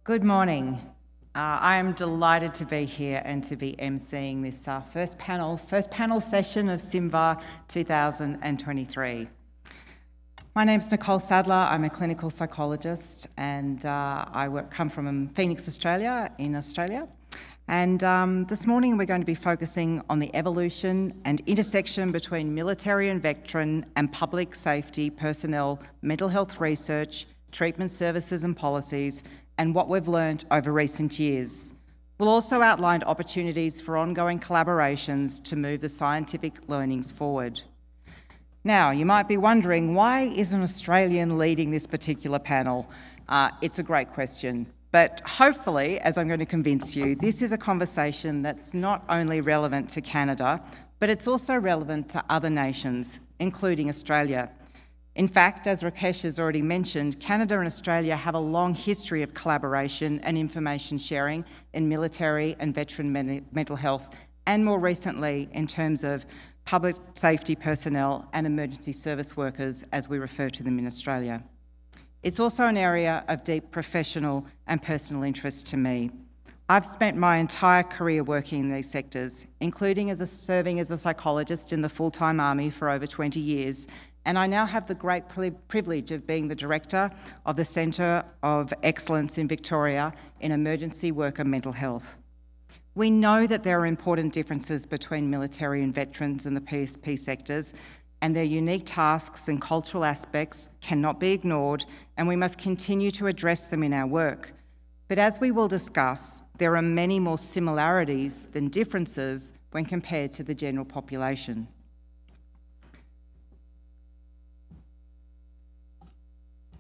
Good morning. I am delighted to be here and to be emceeing this first panel session of CIMVHR 2023. My name's Nicole Sadler. I'm a clinical psychologist and come from Phoenix, Australia, in Australia. And this morning we're going to be focusing on the evolution and intersection between military and veteran and public safety personnel, mental health research, treatment services and policies, and what we've learnt over recent years. We'll also outline opportunities for ongoing collaborations to move the scientific learnings forward. Now, you might be wondering, why is an Australian leading this particular panel? It's a great question, but hopefully, as I'm going to convince you, this is a conversation that's not only relevant to Canada, but it's also relevant to other nations, including Australia. In fact, as Rakesh has already mentioned, Canada and Australia have a long history of collaboration and information sharing in military and veteran mental health, and more recently in terms of public safety personnel and emergency service workers, as we refer to them in Australia. It's also an area of deep professional and personal interest to me. I've spent my entire career working in these sectors, including serving as a psychologist in the full-time army for over 20 years, and I now have the great privilege of being the director of the Centre of Excellence in Victoria in emergency worker mental health. We know that there are important differences between military and veterans in the PSP sectors, and their unique tasks and cultural aspects cannot be ignored, and we must continue to address them in our work. But as we will discuss, there are many more similarities than differences when compared to the general population.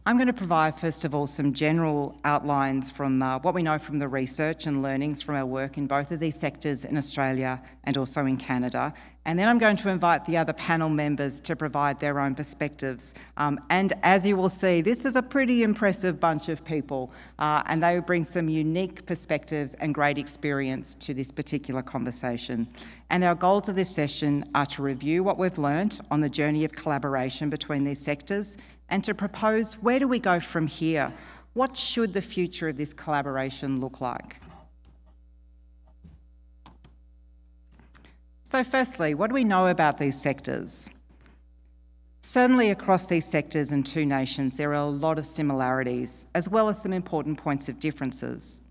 I'm going to provide, first of all, some general outlines from what we know from the research and learnings from our work in both of these sectors in Australia and also in Canada. And then I'm going to invite the other panel members to provide their own perspectives. And as you will see, this is a pretty impressive bunch of people, and they bring some unique perspectives and great experience to this particular conversation. And our goals of this session are to review what we've learnt on the journey of collaboration between these sectors, and to propose, where do we go from here? What should the future of this collaboration look like? So firstly, what do we know about these sectors? Certainly across these sectors and two nations, there are a lot of similarities, as well as some important points of differences.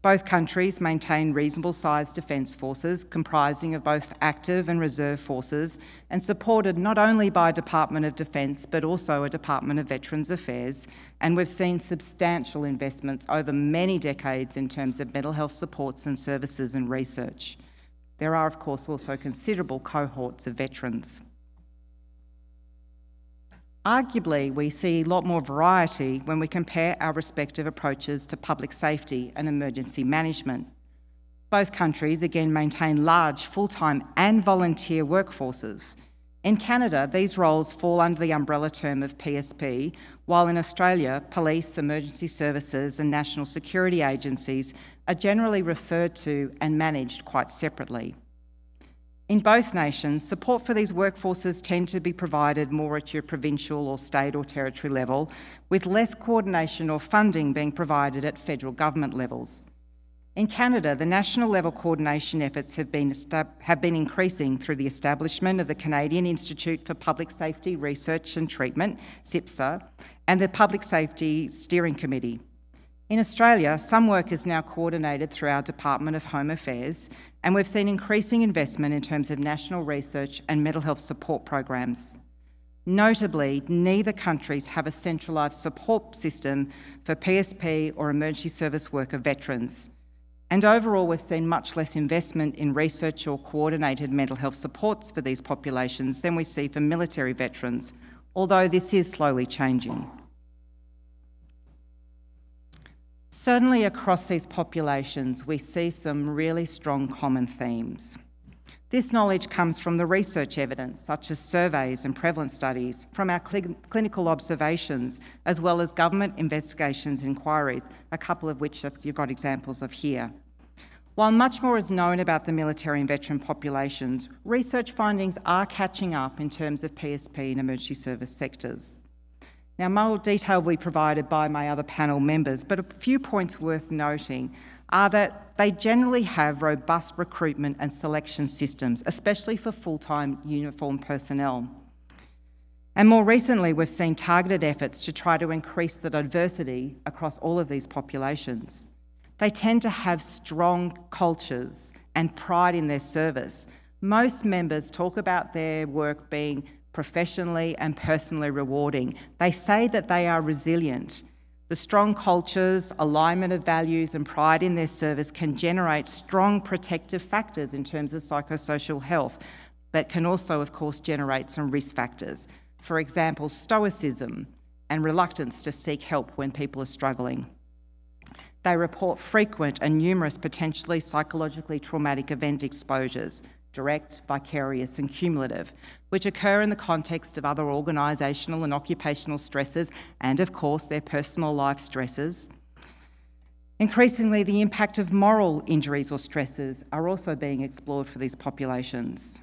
Both countries maintain reasonable-sized defence forces comprising of both active and reserve forces, and supported not only by a Department of Defence but also a Department of Veterans Affairs, and we've seen substantial investments over many decades in terms of mental health supports and services and research. There are, of course, also considerable cohorts of veterans. Arguably, we see a lot more variety when we compare our respective approaches to public safety and emergency management. Both countries, again, maintain large full-time and volunteer workforces. In Canada, these roles fall under the umbrella term of PSP, while in Australia, police, emergency services and national security agencies are generally referred to and managed quite separately. In both nations, support for these workforces tend to be provided more at your provincial or state or territory level, with less coordination or funding being provided at federal government levels. In Canada, the national level coordination efforts have been increasing through the establishment of the Canadian Institute for Public Safety Research and Treatment, CIPSR, and the Public Safety Steering Committee. In Australia, some work is now coordinated through our Department of Home Affairs, and we've seen increasing investment in terms of national research and mental health support programs. Notably, neither countries have a centralised support system for PSP or emergency service worker veterans. And overall, we've seen much less investment in research or coordinated mental health supports for these populations than we see for military veterans, although this is slowly changing. Certainly across these populations, we see some really strong common themes. This knowledge comes from the research evidence, such as surveys and prevalence studies, from our clinical observations, as well as government investigations and inquiries, a couple of which you've got examples of here. While much more is known about the military and veteran populations, research findings are catching up in terms of PSP and emergency service sectors. Now, more detail will be provided by my other panel members, but a few points worth noting are that they generally have robust recruitment and selection systems, especially for full-time uniformed personnel. And more recently, we've seen targeted efforts to try to increase the diversity across all of these populations. They tend to have strong cultures and pride in their service. Most members talk about their work being professionally and personally rewarding. They say that they are resilient. The strong cultures, alignment of values and pride in their service can generate strong protective factors in terms of psychosocial health, but can also, of course, generate some risk factors. For example, stoicism and reluctance to seek help when people are struggling. They report frequent and numerous potentially psychologically traumatic event exposures, direct, vicarious and cumulative, which occur in the context of other organisational and occupational stresses and, of course, their personal life stresses. Increasingly, the impact of moral injuries or stresses are also being explored for these populations.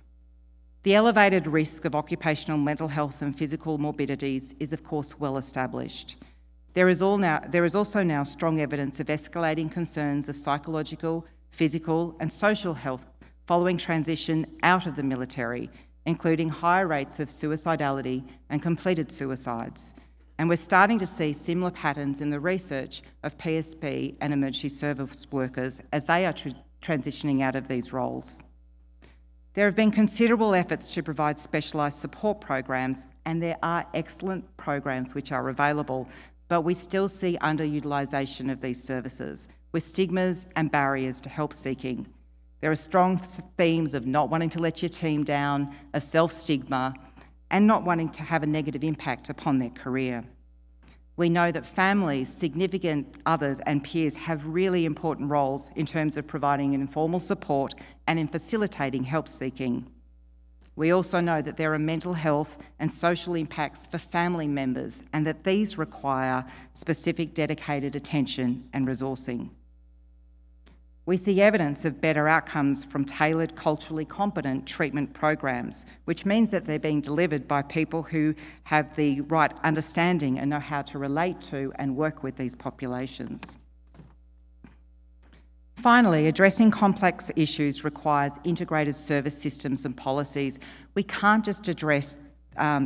The elevated risk of occupational mental health and physical morbidities is, of course, well established. There is also now strong evidence of escalating concerns of psychological, physical and social health following transition out of the military, including higher rates of suicidality and completed suicides. And we're starting to see similar patterns in the research of PSP and emergency service workers as they are transitioning out of these roles. There have been considerable efforts to provide specialised support programs, and there are excellent programs which are available, but we still see underutilisation of these services, with stigmas and barriers to help seeking. There are strong themes of not wanting to let your team down, of self-stigma, and not wanting to have a negative impact upon their career. We know that families, significant others and peers have really important roles in terms of providing informal support and in facilitating help seeking. We also know that there are mental health and social impacts for family members and that these require specific dedicated attention and resourcing. We see evidence of better outcomes from tailored, culturally competent treatment programs, which means that they're being delivered by people who have the right understanding and know how to relate to and work with these populations. Finally, addressing complex issues requires integrated service systems and policies. We can't just address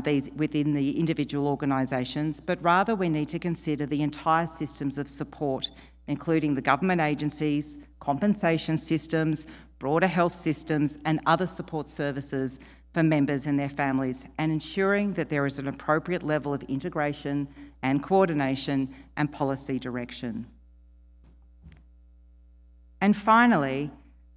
these within the individual organisations, but rather we need to consider the entire systems of support, including the government agencies, compensation systems, broader health systems and other support services for members and their families, and ensuring that there is an appropriate level of integration and coordination and policy direction. And finally,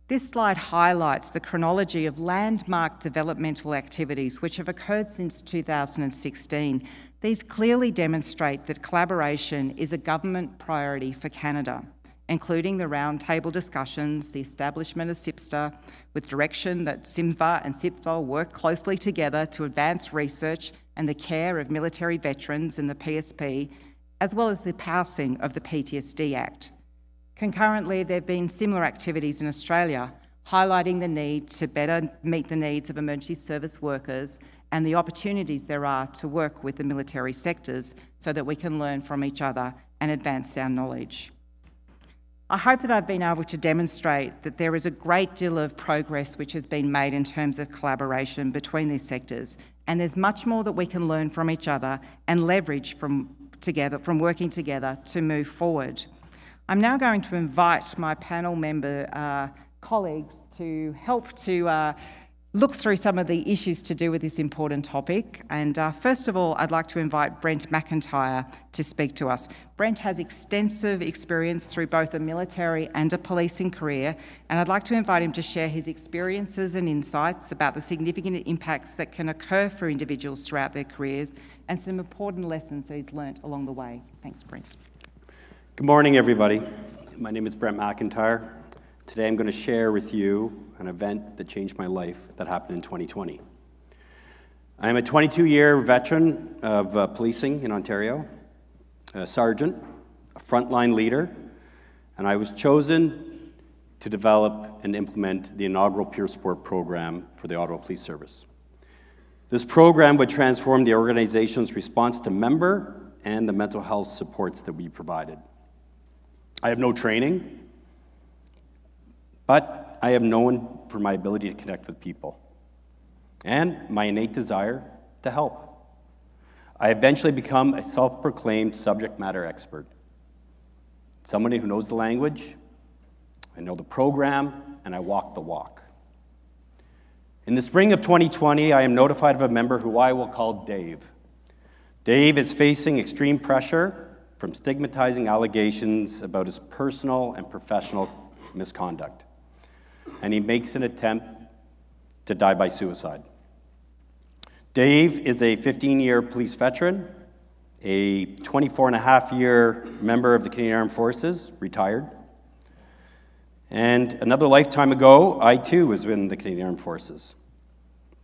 this slide highlights the chronology of landmark developmental activities which have occurred since 2016. These clearly demonstrate that collaboration is a government priority for Canada, including the roundtable discussions, the establishment of CIPSTA, with direction that CIMVHR and CIPSTA work closely together to advance research and the care of military veterans in the PSP, as well as the passing of the PTSD Act. Concurrently, there have been similar activities in Australia, highlighting the need to better meet the needs of emergency service workers and the opportunities there are to work with the military sectors so that we can learn from each other and advance our knowledge. I hope that I've been able to demonstrate that there is a great deal of progress which has been made in terms of collaboration between these sectors, and there's much more that we can learn from each other and leverage from working together to move forward. I'm now going to invite my panel member colleagues to help to look through some of the issues to do with this important topic. And first of all, I'd like to invite Brent McIntyre to speak to us. Brent has extensive experience through both a military and a policing career, and I'd like to invite him to share his experiences and insights about the significant impacts that can occur for individuals throughout their careers and some important lessons that he's learnt along the way. Thanks, Brent. Good morning, everybody. My name is Brent McIntyre. Today I'm going to share with you an event that changed my life that happened in 2020. I am a 22-year veteran of policing in Ontario, a sergeant, a frontline leader, and I was chosen to develop and implement the inaugural peer support program for the Ottawa Police Service. This program would transform the organization's response to member and the mental health supports that we provided. I have no training, but I am known for my ability to connect with people and my innate desire to help. I eventually become a self-proclaimed subject matter expert, somebody who knows the language, I know the program, and I walk the walk. In the spring of 2020, I am notified of a member who I will call Dave. Dave is facing extreme pressure from stigmatizing allegations about his personal and professional misconduct, and he makes an attempt to die by suicide. Dave is a 15-year police veteran, a 24-and-a-half-year member of the Canadian Armed Forces, retired. And another lifetime ago, I too was in the Canadian Armed Forces.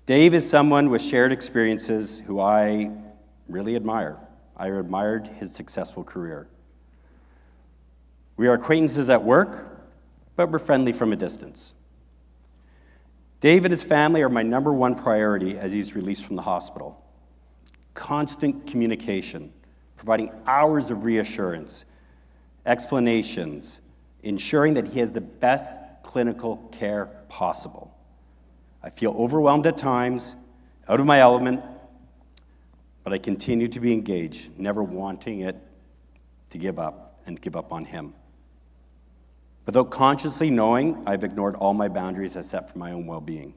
Dave is someone with shared experiences who I really admire. I admired his successful career. We are acquaintances at work, but we're friendly from a distance. Dave and his family are my number one priority as he's released from the hospital. Constant communication, providing hours of reassurance, explanations, ensuring that he has the best clinical care possible. I feel overwhelmed at times, out of my element, but I continue to be engaged, never wanting it to give up and give up on him. Without consciously knowing, I've ignored all my boundaries I set for my own well-being.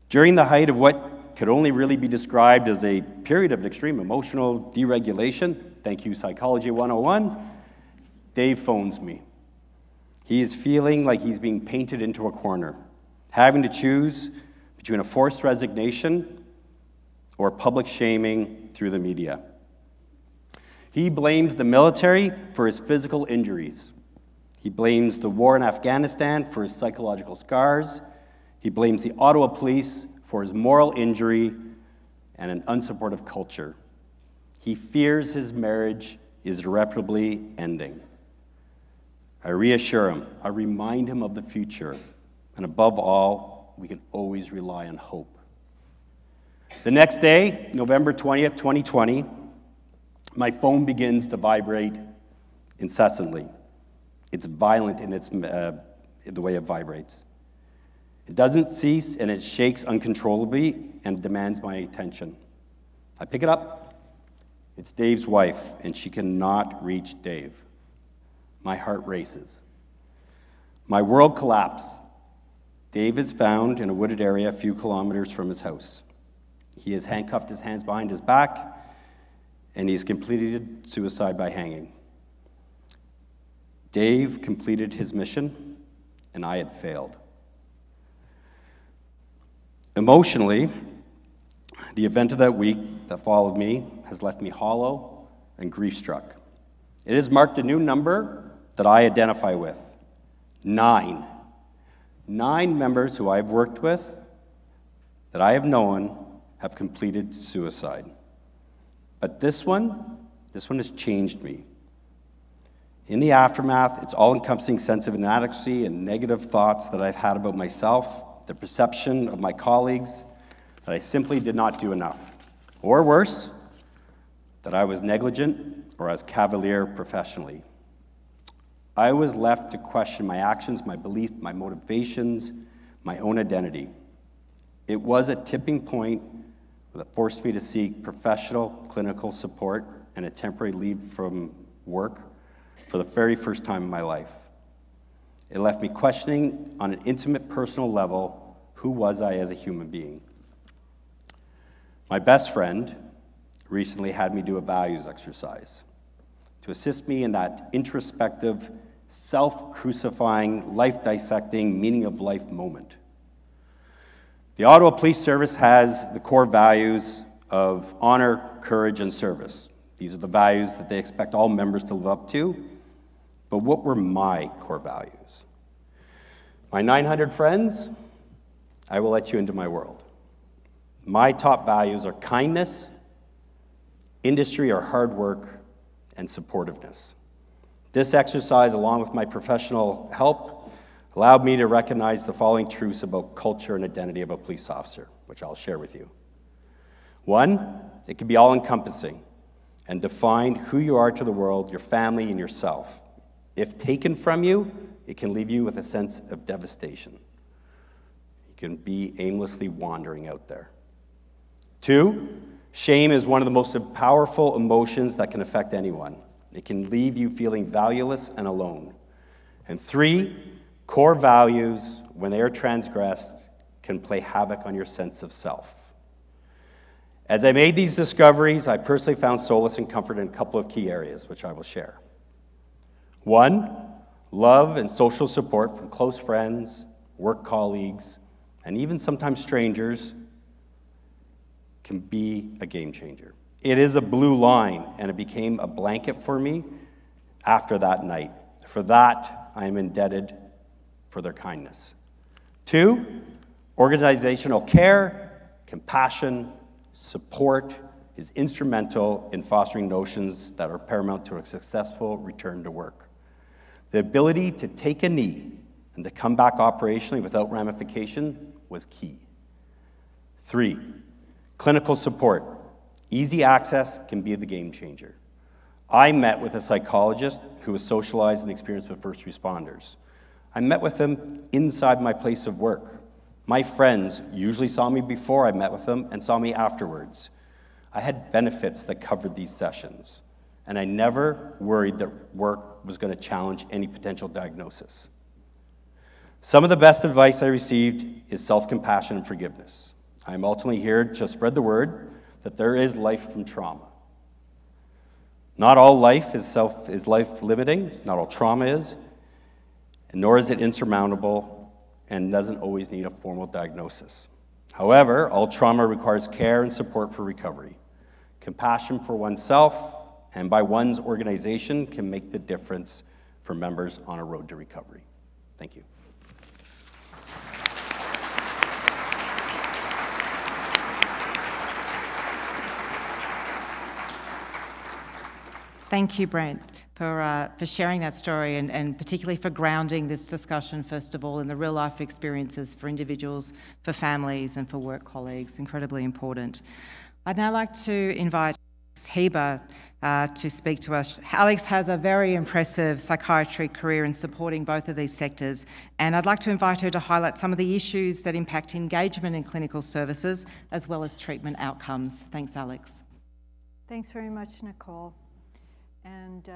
During the height of what could only really be described as a period of extreme emotional deregulation, thank you Psychology 101, Dave phones me. He is feeling like he's being painted into a corner, having to choose between a forced resignation or public shaming through the media. He blames the military for his physical injuries. He blames the war in Afghanistan for his psychological scars. He blames the Ottawa police for his moral injury and an unsupportive culture. He fears his marriage is irreparably ending. I reassure him, I remind him of the future, and above all, we can always rely on hope. The next day, November 20th, 2020, my phone begins to vibrate incessantly. It's violent in the way it vibrates. It doesn't cease, and it shakes uncontrollably and demands my attention. I pick it up. It's Dave's wife, and she cannot reach Dave. My heart races. My world collapsed. Dave is found in a wooded area a few kilometers from his house. He has handcuffed his hands behind his back, and he's completed suicide by hanging. Dave completed his mission, and I had failed. Emotionally, the event of that week that followed me has left me hollow and grief-struck. It has marked a new number that I identify with. 9. 9 members who I've worked with, that I have known, have completed suicide. But this one has changed me. In the aftermath, it's all-encompassing sense of inadequacy and negative thoughts that I've had about myself, the perception of my colleagues, that I simply did not do enough. Or worse, that I was negligent or I was cavalier professionally. I was left to question my actions, my beliefs, my motivations, my own identity. It was a tipping point that forced me to seek professional clinical support and a temporary leave from work for the very first time in my life. It left me questioning on an intimate personal level, who was I as a human being? My best friend recently had me do a values exercise to assist me in that introspective, self-crucifying, life-dissecting, meaning-of-life moment. The Ottawa Police Service has the core values of honor, courage, and service. These are the values that they expect all members to live up to. But what were my core values? My 900 friends, I will let you into my world. My top values are kindness, industry or hard work, and supportiveness. This exercise, along with my professional help, allowed me to recognize the following truths about culture and identity of a police officer, which I'll share with you. One, it can be all-encompassing and define who you are to the world, your family, and yourself. If taken from you, it can leave you with a sense of devastation. You can be aimlessly wandering out there. Two, shame is one of the most powerful emotions that can affect anyone. It can leave you feeling valueless and alone. And three, core values, when they are transgressed, can play havoc on your sense of self. As I made these discoveries, I personally found solace and comfort in a couple of key areas, which I will share. One, love and social support from close friends, work colleagues, and even sometimes strangers can be a game changer. It is a blue line, and it became a blanket for me after that night. For that, I am indebted for their kindness. Two, organizational care, compassion, support is instrumental in fostering notions that are paramount to a successful return to work. The ability to take a knee and to come back operationally without ramification was key. Three, clinical support. Easy access can be the game changer. I met with a psychologist who was socialized and experienced with first responders. I met with them inside my place of work. My friends usually saw me before I met with them and saw me afterwards. I had benefits that covered these sessions, and I never worried that work was going to challenge any potential diagnosis. Some of the best advice I received is self-compassion and forgiveness. I am ultimately here to spread the word that there is life from trauma. Not all life is life-limiting, not all trauma is, and nor is it insurmountable and doesn't always need a formal diagnosis. However, all trauma requires care and support for recovery. Compassion for oneself and by one's organization can make the difference for members on a road to recovery. Thank you. Thank you, Brent, for sharing that story and particularly for grounding this discussion, first of all, in the real-life experiences for individuals, for families, and for work colleagues. Incredibly important. I'd now like to invite Alex Heber to speak to us. Alex has a very impressive psychiatry career in supporting both of these sectors, and I'd like to invite her to highlight some of the issues that impact engagement in clinical services, as well as treatment outcomes. Thanks, Alex. Thanks very much, Nicole. And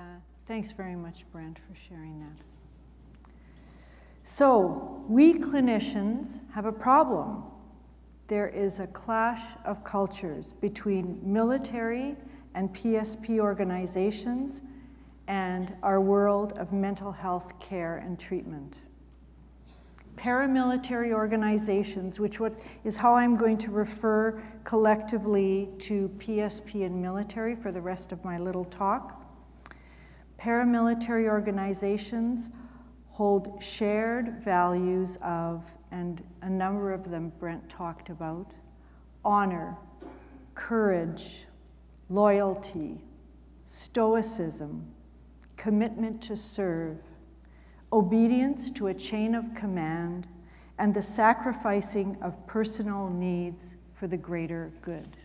thanks very much, Brent, for sharing that. So, we clinicians have a problem. There is a clash of cultures between military and PSP organizations and our world of mental health care and treatment. Paramilitary organizations, which is how I'm going to refer collectively to PSP and military for the rest of my little talk. Paramilitary organizations hold shared values of, and a number of them Brent talked about, honor, courage, loyalty, stoicism, commitment to serve, obedience to a chain of command, and the sacrificing of personal needs for the greater good.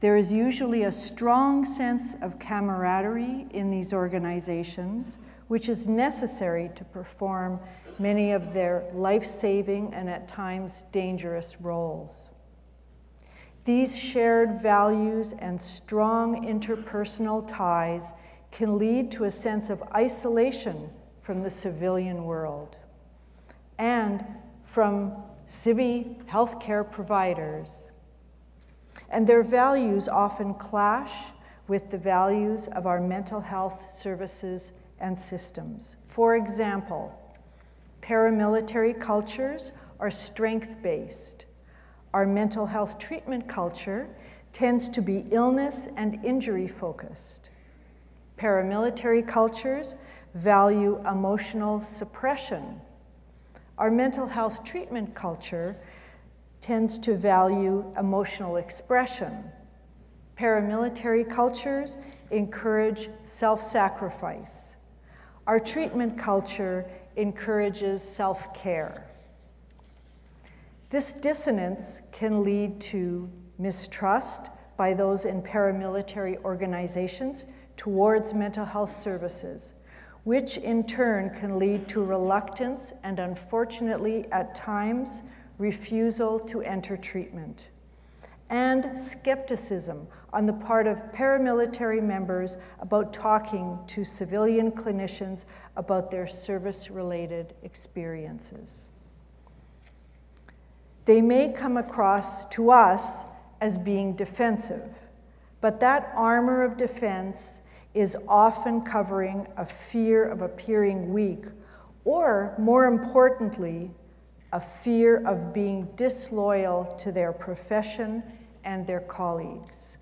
There is usually a strong sense of camaraderie in these organizations, which is necessary to perform many of their life-saving and at times dangerous roles. These shared values and strong interpersonal ties can lead to a sense of isolation from the civilian world and from civvy healthcare providers. And their values often clash with the values of our mental health services and systems. For example, paramilitary cultures are strength-based. Our mental health treatment culture tends to be illness and injury-focused. Paramilitary cultures value emotional suppression. Our mental health treatment culture tends to value emotional expression. Paramilitary cultures encourage self-sacrifice. our treatment culture encourages self-care. This dissonance can lead to mistrust by those in paramilitary organizations towards mental health services, which in turn can lead to reluctance and, unfortunately, at times, refusal to enter treatment, and skepticism on the part of paramilitary members about talking to civilian clinicians about their service-related experiences. They may come across to us as being defensive, but that armor of defense is often covering a fear of appearing weak, or more importantly, a fear of being disloyal to their profession and their colleagues.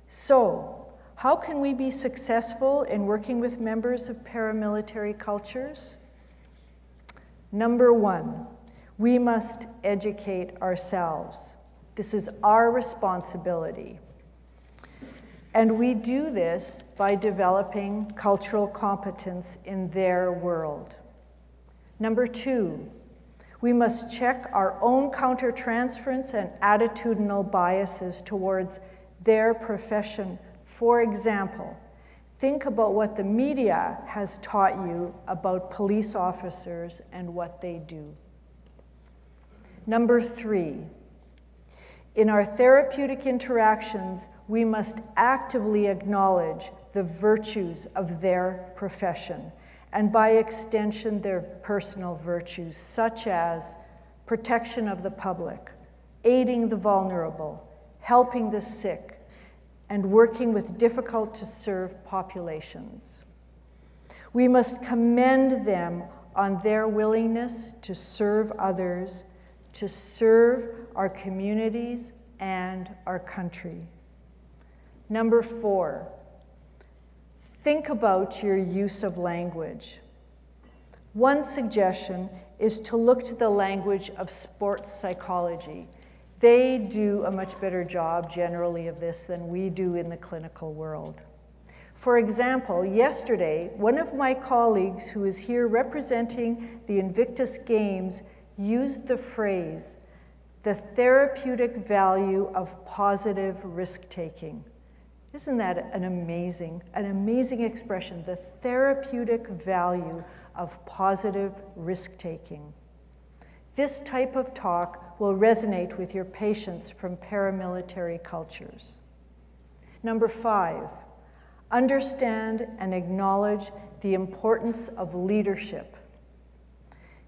So, how can we be successful in working with members of paramilitary cultures? Number one, we must educate ourselves. This is our responsibility. And we do this by developing cultural competence in their world. Number two, we must check our own countertransference and attitudinal biases towards their profession. For example, think about what the media has taught you about police officers and what they do. Number three, in our therapeutic interactions, we must actively acknowledge the virtues of their profession, and by extension, their personal virtues, such as protection of the public, aiding the vulnerable, helping the sick, and working with difficult-to-serve populations. We must commend them on their willingness to serve others, to serve our communities and our country. Number four, think about your use of language. One suggestion is to look to the language of sports psychology. They do a much better job generally of this than we do in the clinical world. For example, yesterday, one of my colleagues who is here representing the Invictus Games used the phrase, the therapeutic value of positive risk-taking. Isn't that an amazing expression, the therapeutic value of positive risk-taking? This type of talk will resonate with your patients from paramilitary cultures. Number five, understand and acknowledge the importance of leadership.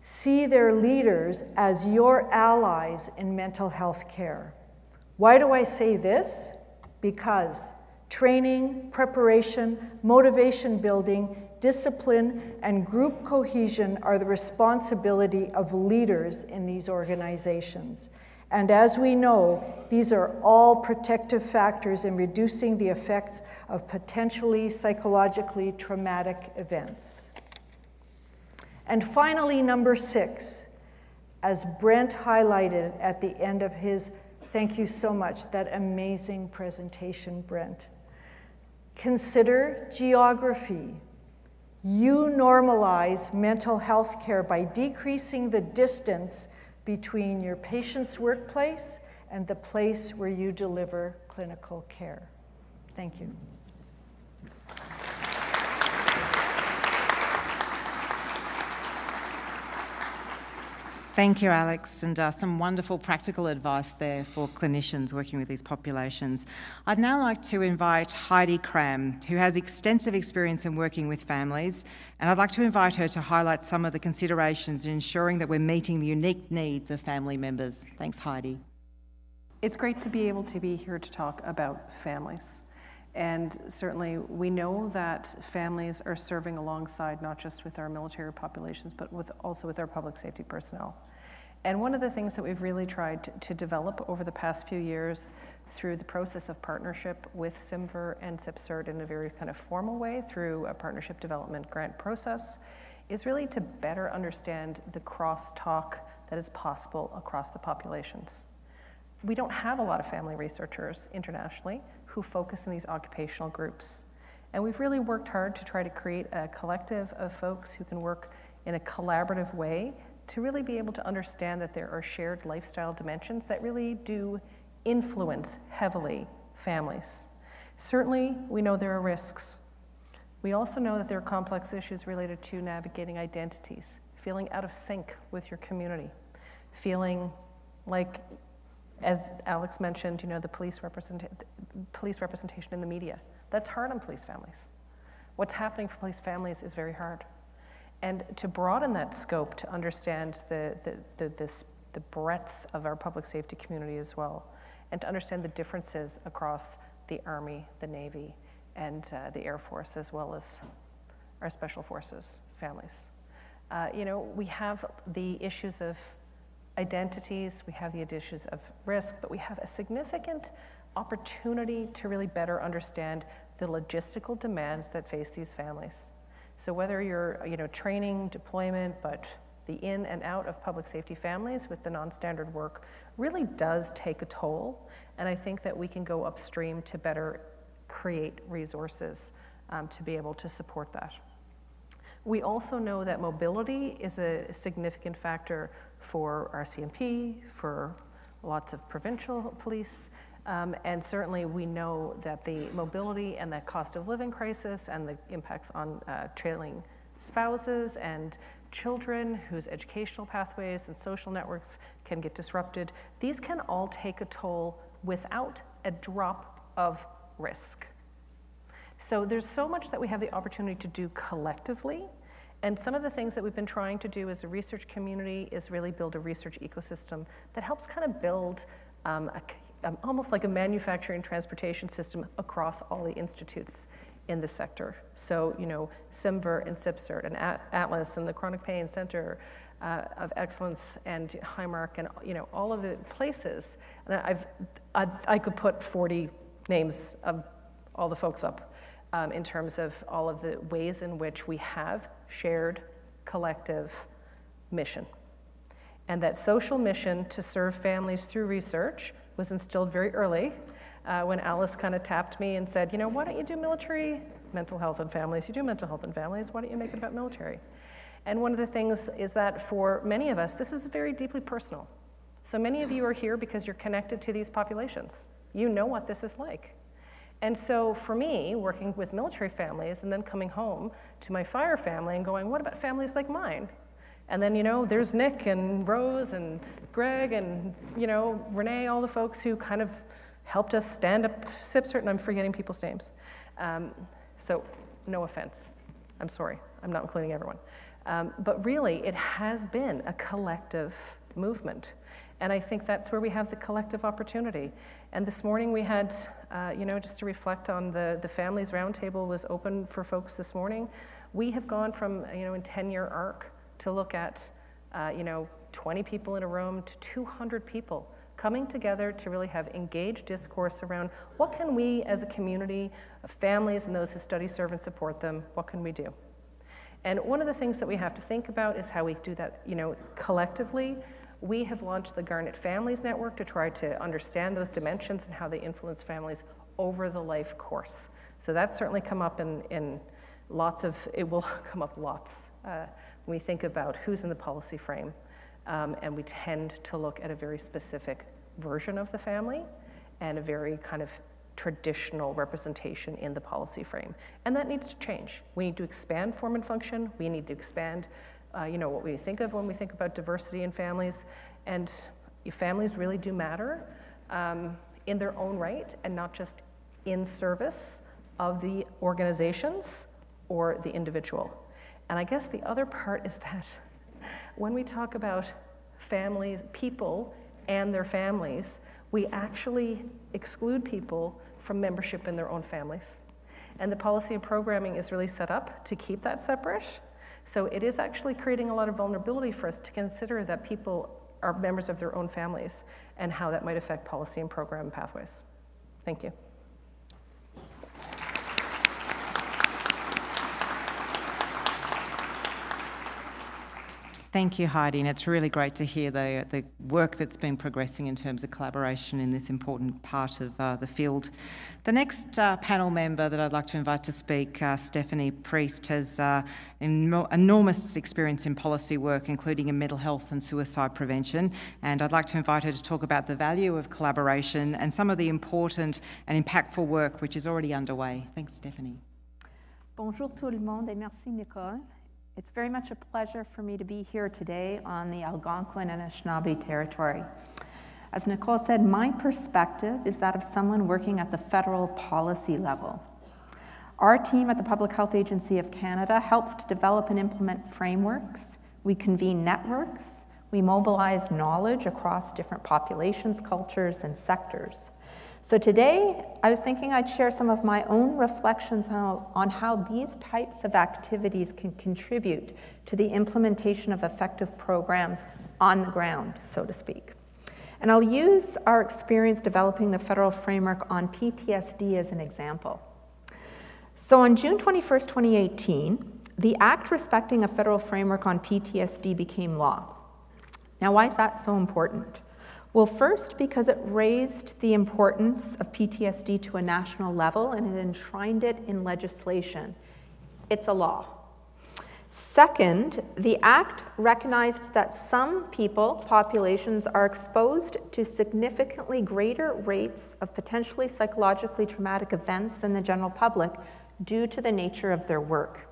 See their leaders as your allies in mental health care. Why do I say this? Because training, preparation, motivation building, discipline, and group cohesion are the responsibility of leaders in these organizations. And as we know, these are all protective factors in reducing the effects of potentially psychologically traumatic events. And finally, number six, as Brent highlighted at the end of his, thank you so much, that amazing presentation, Brent. Consider geography. You normalize mental health care by decreasing the distance between your patient's workplace and the place where you deliver clinical care. Thank you. Thank you, Alex, and some wonderful practical advice there for clinicians working with these populations. I'd now like to invite Heidi Cram, who has extensive experience in working with families, and I'd like to invite her to highlight some of the considerations in ensuring that we're meeting the unique needs of family members. Thanks, Heidi. It's great to be able to be here to talk about families. And certainly we know that families are serving alongside not just with our military populations, but also with our public safety personnel. And one of the things that we've really tried to develop over the past few years through the process of partnership with CIMVHR and CIPSRT in a very kind of formal way through a partnership development grant process is really to better understand the crosstalk that is possible across the populations. We don't have a lot of family researchers internationally who focus on these occupational groups. And we've really worked hard to try to create a collective of folks who can work in a collaborative way to really be able to understand that there are shared lifestyle dimensions that really do influence heavily families. Certainly, we know there are risks. We also know that there are complex issues related to navigating identities, feeling out of sync with your community, feeling like, as Alex mentioned, the police representation in the media. That's hard on police families. What's happening for police families is very hard. And to broaden that scope to understand the breadth of our public safety community as well, and to understand the differences across the Army, the Navy, and the Air Force, as well as our Special Forces families. We have the issues of identities, we have the issues of risk, but we have a significant opportunity to really better understand the logistical demands that face these families. So whether you're, training, deployment, but the in and out of public safety families with the non-standard work really does take a toll. And I think that we can go upstream to better create resources to be able to support that. We also know that mobility is a significant factor for RCMP, for lots of provincial police, and certainly we know that the mobility and the cost of living crisis and the impacts on trailing spouses and children whose educational pathways and social networks can get disrupted, these can all take a toll without a drop of risk. So there's so much that we have the opportunity to do collectively. And some of the things that we've been trying to do as a research community is really build a research ecosystem that helps kind of build almost like a manufacturing transportation system across all the institutes in the sector. So, CIMVHR and CIPSRT and Atlas and the Chronic Pain Center of Excellence and Highmark and, all of the places. And I could put 40 names of all the folks up in terms of all of the ways in which we have shared collective mission. And that social mission to serve families through research was instilled very early when Alice kind of tapped me and said, why don't you do military mental health and families? You do mental health and families, why don't you make it about military? And one of the things is that for many of us, this is very deeply personal. So many of you are here because you're connected to these populations. You know what this is like. And so for me, working with military families and then coming home to my fire family and going, what about families like mine? And then, there's Nick and Rose and Greg and, Renee, all the folks who kind of helped us stand up CIPSRT, and I'm forgetting people's names. So no offense. I'm sorry. I'm not including everyone. But really, it has been a collective movement. And I think that's where we have the collective opportunity. And this morning we had, just to reflect on the Families Roundtable was open for folks this morning. We have gone from, a 10-year arc to look at, 20 people in a room to 200 people coming together to really have engaged discourse around what can we as a community of families and those who study, serve, and support them, what can we do? And one of the things that we have to think about is how we do that, collectively. We have launched the Garnet Families Network to try to understand those dimensions and how they influence families over the life course. So that's certainly come up in lots of, it will come up lots when we think about who's in the policy frame. And we tend to look at a very specific version of the family and a very kind of traditional representation in the policy frame. And that needs to change. We need to expand form and function. We need to expand what we think of when we think about diversity in families. And families really do matter in their own right and not just in service of the organizations or the individual. And I guess the other part is that when we talk about families, people and their families, we actually exclude people from membership in their own families. And the policy and programming is really set up to keep that separate. So it is actually creating a lot of vulnerability for us to consider that people are members of their own families and how that might affect policy and program pathways. Thank you. Thank you, Heidi, and it's really great to hear the work that's been progressing in terms of collaboration in this important part of the field. The next panel member that I'd like to invite to speak, Stephanie Priest, has enormous experience in policy work, including in mental health and suicide prevention, and I'd like to invite her to talk about the value of collaboration and some of the important and impactful work which is already underway. Thanks, Stephanie. Bonjour tout le monde et merci Nicole. It's very much a pleasure for me to be here today on the Algonquin and Anishinaabe territory. As Nicole said, my perspective is that of someone working at the federal policy level. Our team at the Public Health Agency of Canada helps to develop and implement frameworks. We convene networks. We mobilize knowledge across different populations, cultures, and sectors. So today, I was thinking I'd share some of my own reflections on how these types of activities can contribute to the implementation of effective programs on the ground, so to speak. And I'll use our experience developing the federal framework on PTSD as an example. So on June 21st, 2018, the Act respecting a federal framework on PTSD became law. Now, why is that so important? Well, first, because it raised the importance of PTSD to a national level and it enshrined it in legislation. It's a law. Second, the Act recognized that some populations are exposed to significantly greater rates of potentially psychologically traumatic events than the general public due to the nature of their work.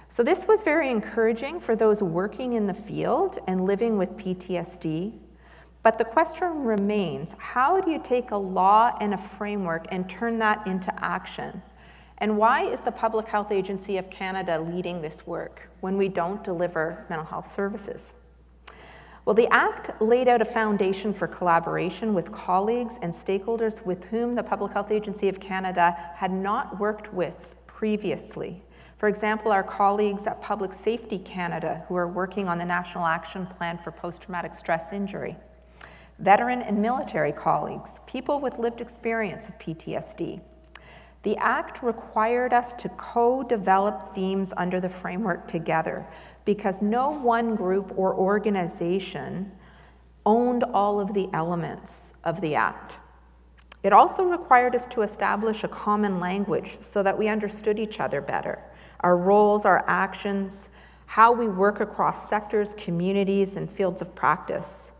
So this was very encouraging for those working in the field and living with PTSD. But the question remains, how do you take a law and a framework and turn that into action? And why is the Public Health Agency of Canada leading this work when we don't deliver mental health services? Well, the Act laid out a foundation for collaboration with colleagues and stakeholders with whom the Public Health Agency of Canada had not worked with previously. For example, our colleagues at Public Safety Canada who are working on the National Action Plan for Post-Traumatic Stress Injury. Veteran and military colleagues, people with lived experience of PTSD. The Act required us to co-develop themes under the framework together because no one group or organization owned all of the elements of the Act. It also required us to establish a common language so that we understood each other better, our roles, our actions, how we work across sectors, communities, and fields of practice.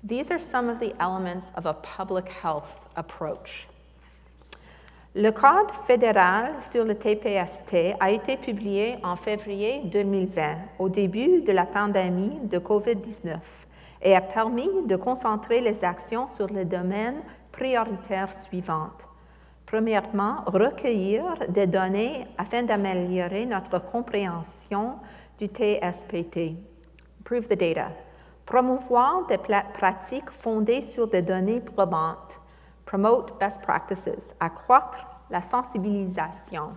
These are some of the elements of a public health approach. Le Cadre fédéral sur le TPST a été publié en février 2020, au début de la pandémie de COVID-19, et a permis de concentrer les actions sur les domaines prioritaires suivants. Premièrement, recueillir des données afin d'améliorer notre compréhension du TSPT. Improve the data. Promouvoir des pratiques fondées sur des données probantes. Promote best practices. Accroître la sensibilisation.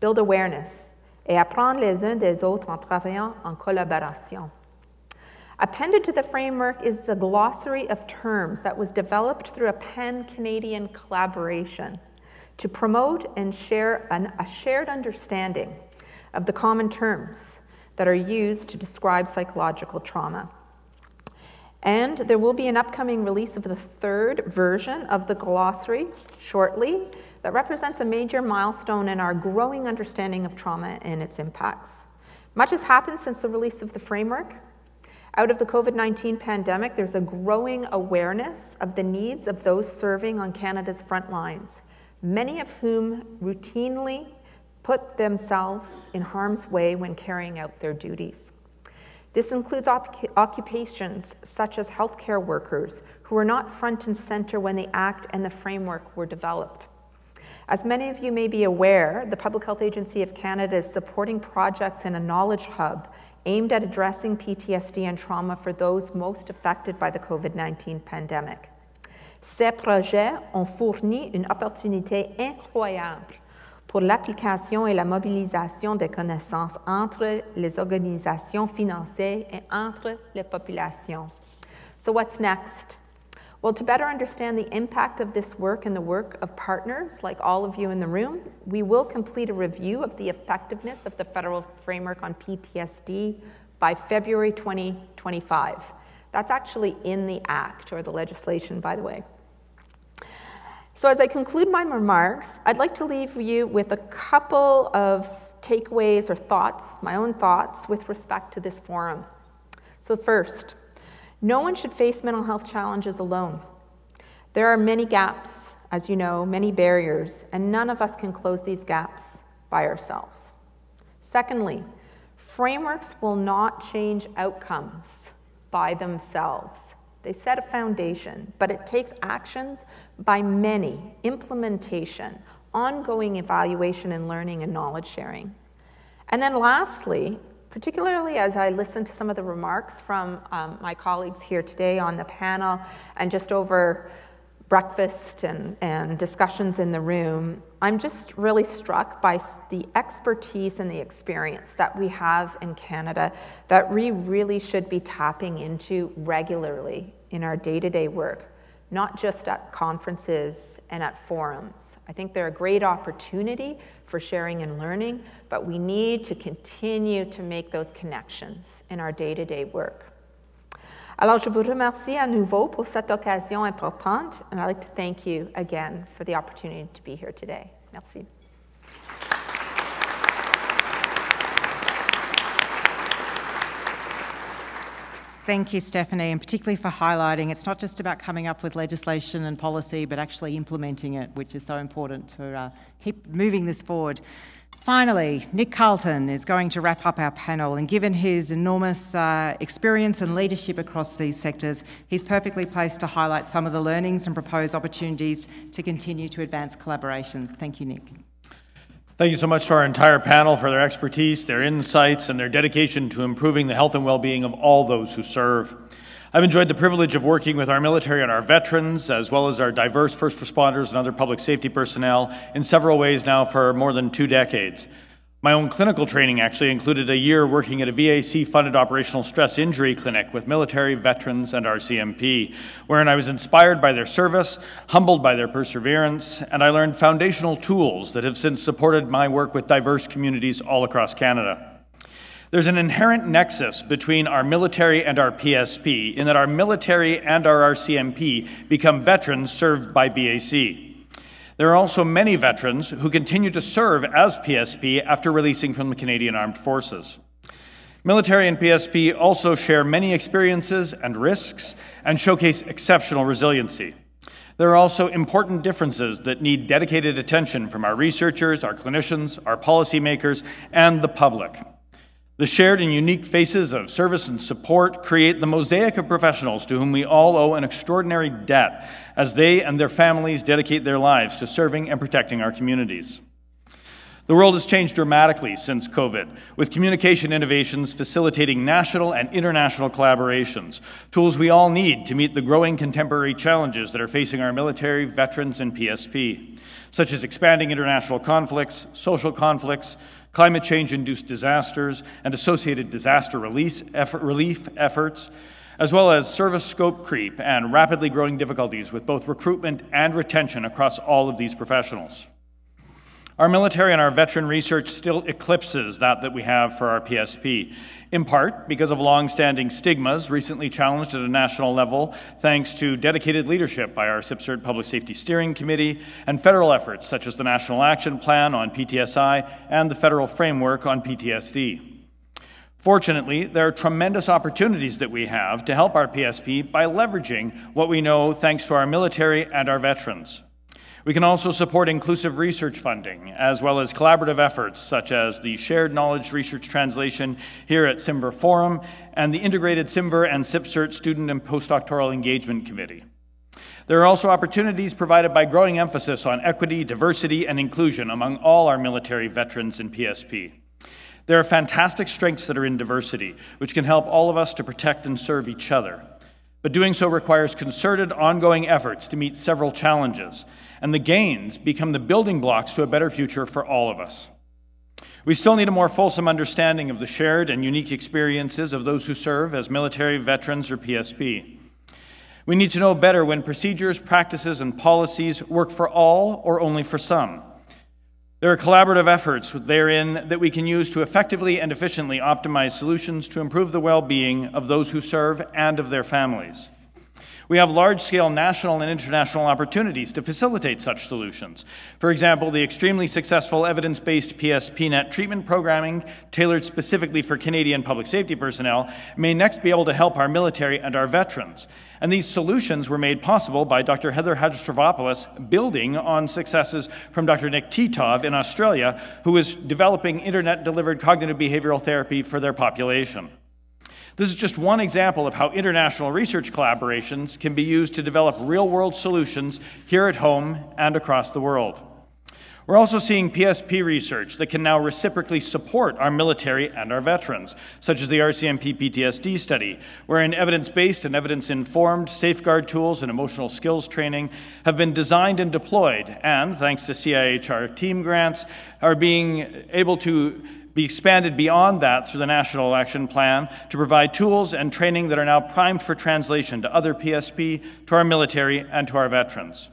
Build awareness. Et apprendre les uns des autres en travaillant en collaboration. Appended to the framework is the glossary of terms that was developed through a pan-Canadian collaboration to promote and share a shared understanding of the common terms that are used to describe psychological trauma. And there will be an upcoming release of the third version of the glossary shortly that represents a major milestone in our growing understanding of trauma and its impacts. Much has happened since the release of the framework. Out of the COVID-19 pandemic, there's a growing awareness of the needs of those serving on Canada's front lines, many of whom routinely put themselves in harm's way when carrying out their duties. This includes occupations such as healthcare workers who were not front and center when the Act and the framework were developed. As many of you may be aware, the Public Health Agency of Canada is supporting projects in a knowledge hub aimed at addressing PTSD and trauma for those most affected by the COVID-19 pandemic. Ces projets ont fourni une opportunité incroyable pour l'application et la mobilisation des connaissances entre les organisations financées et entre les populations. So what's next? Well, to better understand the impact of this work and the work of partners like all of you in the room, we will complete a review of the effectiveness of the federal framework on PTSD by February 2025. That's actually in the Act, or the legislation, by the way. So as I conclude my remarks, I'd like to leave you with a couple of takeaways or thoughts, my own thoughts, with respect to this forum. So first, no one should face mental health challenges alone. There are many gaps, as you know, many barriers, and none of us can close these gaps by ourselves. Secondly, frameworks will not change outcomes by themselves. They set a foundation, but it takes actions by many, implementation, ongoing evaluation and learning and knowledge sharing. And then lastly, particularly as I listen to some of the remarks from my colleagues here today on the panel and just over breakfast and discussions in the room, I'm just really struck by the expertise and the experience that we have in Canada that we really should be tapping into regularly in our day-to-day work, not just at conferences and at forums. I think they're a great opportunity for sharing and learning, but we need to continue to make those connections in our day-to-day work. Alors, je vous remercie à nouveau pour cette occasion importante, and I'd like to thank you again for the opportunity to be here today. Merci. Thank you, Stephanie, and particularly for highlighting it's not just about coming up with legislation and policy, but actually implementing it, which is so important to keep moving this forward. Finally, Nick Carlton is going to wrap up our panel, and given his enormous experience and leadership across these sectors, he's perfectly placed to highlight some of the learnings and propose opportunities to continue to advance collaborations. Thank you, Nick. Thank you so much to our entire panel for their expertise, their insights, and their dedication to improving the health and well-being of all those who serve. I've enjoyed the privilege of working with our military and our veterans, as well as our diverse first responders and other public safety personnel in several ways now for more than 2 decades. My own clinical training actually included a year working at a VAC-funded operational stress injury clinic with military, veterans, and RCMP, wherein I was inspired by their service, humbled by their perseverance, and I learned foundational tools that have since supported my work with diverse communities all across Canada. There's an inherent nexus between our military and our PSP in that our military and our RCMP become veterans served by VAC. There are also many veterans who continue to serve as PSP after releasing from the Canadian Armed Forces. Military and PSP also share many experiences and risks and showcase exceptional resiliency. There are also important differences that need dedicated attention from our researchers, our clinicians, our policymakers, and the public. The shared and unique faces of service and support create the mosaic of professionals to whom we all owe an extraordinary debt as they and their families dedicate their lives to serving and protecting our communities. The world has changed dramatically since COVID, with communication innovations facilitating national and international collaborations, tools we all need to meet the growing contemporary challenges that are facing our military, veterans, and PSP, such as expanding international conflicts, social conflicts, climate change-induced disasters, and associated disaster relief efforts, as well as service scope creep and rapidly growing difficulties with both recruitment and retention across all of these professionals. Our military and our veteran research still eclipses that we have for our PSP, in part because of long-standing stigmas recently challenged at a national level thanks to dedicated leadership by our CIMVHR Public Safety Steering Committee and federal efforts such as the National Action Plan on PTSI and the Federal Framework on PTSD. Fortunately, there are tremendous opportunities that we have to help our PSP by leveraging what we know thanks to our military and our veterans. We can also support inclusive research funding, as well as collaborative efforts such as the Shared Knowledge Research Translation here at CIMVHR Forum and the Integrated CIMVHR and CIPCERT Student and Postdoctoral Engagement Committee. There are also opportunities provided by growing emphasis on equity, diversity, and inclusion among all our military, veterans, and PSP. There are fantastic strengths that are in diversity, which can help all of us to protect and serve each other. But doing so requires concerted, ongoing efforts to meet several challenges, and the gains become the building blocks to a better future for all of us. We still need a more fulsome understanding of the shared and unique experiences of those who serve as military, veterans, or PSP. We need to know better when procedures, practices, and policies work for all or only for some. There are collaborative efforts therein that we can use to effectively and efficiently optimize solutions to improve the well-being of those who serve and of their families. We have large-scale national and international opportunities to facilitate such solutions. For example, the extremely successful evidence-based PSPNet treatment programming, tailored specifically for Canadian public safety personnel, may next be able to help our military and our veterans. And these solutions were made possible by Dr. Heather Hadjistravopoulos, building on successes from Dr. Nick Titov in Australia, who was developing internet-delivered cognitive behavioral therapy for their population. This is just one example of how international research collaborations can be used to develop real-world solutions here at home and across the world. We're also seeing PSP research that can now reciprocally support our military and our veterans, such as the RCMP PTSD study, wherein evidence-based and evidence-informed safeguard tools and emotional skills training have been designed and deployed, and, thanks to CIHR team grants, are being able to be expanded beyond that through the National Action Plan to provide tools and training that are now primed for translation to other PSP, to our military, and to our veterans.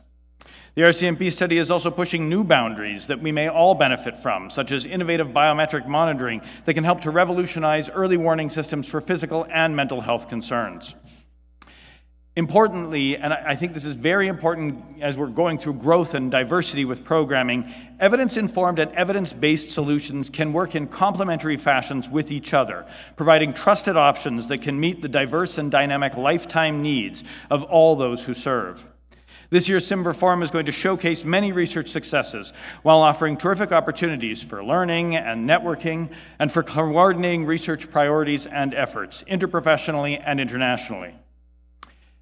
The RCMP study is also pushing new boundaries that we may all benefit from, such as innovative biometric monitoring that can help to revolutionize early warning systems for physical and mental health concerns. Importantly, and I think this is very important as we're going through growth and diversity with programming, evidence-informed and evidence-based solutions can work in complementary fashions with each other, providing trusted options that can meet the diverse and dynamic lifetime needs of all those who serve. This year's CIMVHR Forum is going to showcase many research successes while offering terrific opportunities for learning and networking and for coordinating research priorities and efforts, interprofessionally and internationally.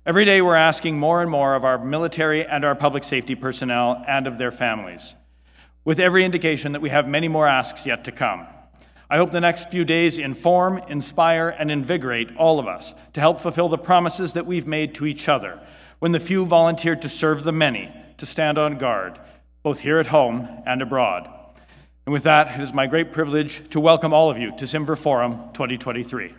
Every day we're asking more and more of our military and our public safety personnel and of their families, with every indication that we have many more asks yet to come. I hope the next few days inform, inspire, and invigorate all of us to help fulfill the promises that we've made to each other when the few volunteered to serve the many, to stand on guard, both here at home and abroad. And with that, it is my great privilege to welcome all of you to CIMVHR Forum 2023.